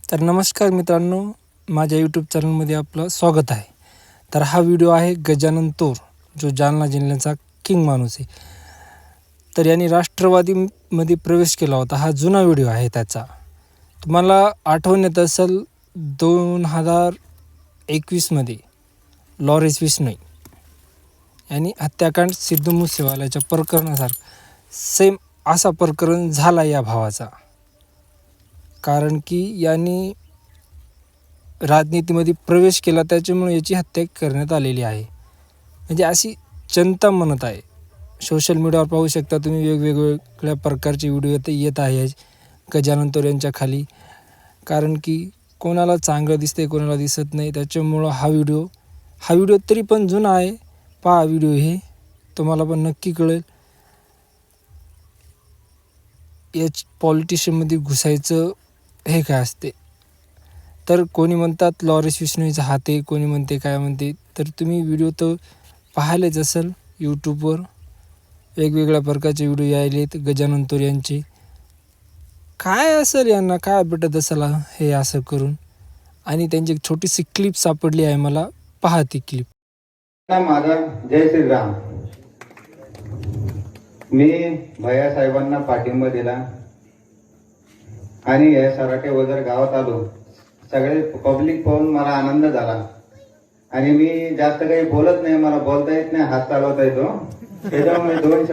तर नमस्कार मित्रांनो, माझ्या यूट्यूब चॅनलमध्ये आपलं स्वागत आहे. तर हा व्हिडिओ आहे गजानन तोर, जो जालना जिल्ह्याचा किंग माणूस आहे. तर यांनी राष्ट्रवादीमध्ये प्रवेश केला होता. हा जुना व्हिडिओ आहे त्याचा. तुम्हाला आठवण येत असेल 2021मध्ये लॉरेन्स बिश्नोई यांनी हत्याकांड सिद्धू मुसेवाल्याच्या प्रकरणासारखं सेम असा प्रकरण झाला या भावाचा. कारण की यांनी राजनीतीमध्ये प्रवेश केला, त्याच्यामुळे याची हत्या करण्यात आलेली आहे. म्हणजे अशी जनता म्हणत आहे. सोशल मीडियावर पाहू शकता तुम्ही, वेगवेगळ्या प्रकारचे व्हिडिओ येत आहे गजानन तोर यांच्या खाली. कारण की कोणाला चांगलं दिसते, कोणाला दिसत नाही. त्याच्यामुळं हा व्हिडिओ तरी पण जुना आहे. पहा व्हिडिओ, हे तुम्हाला पण नक्की कळेल. याच पॉलिटिशियनमध्ये घुसायचं हे काय असते. तर कोणी म्हणतात लॉरेन्स बिश्नोईचा हात आहे, कोणी म्हणते काय म्हणते. तर तुम्ही व्हिडिओ तर पाहिलेच असेल यूट्यूबवर. वेगवेगळ्या प्रकारचे व्हिडिओ यायलेत गजानन तोर यांचे. काय असेल यांना, काय भेटत असेल हे असं करून. आणि त्यांची एक छोटीशी क्लिप सापडली आहे मला, पहा ती क्लिप. माझा जय श्रीराम. मी भैया साहेबांना पाठिंबा दिला आणि या सराटे वजर गावात आलो. सगळे पब्लिक पाहून मला आनंद झाला. आणि मी जास्त काही बोलत नाही, मला बोलता येत नाही, हात चालवता येतो. त्याच्यामुळे 2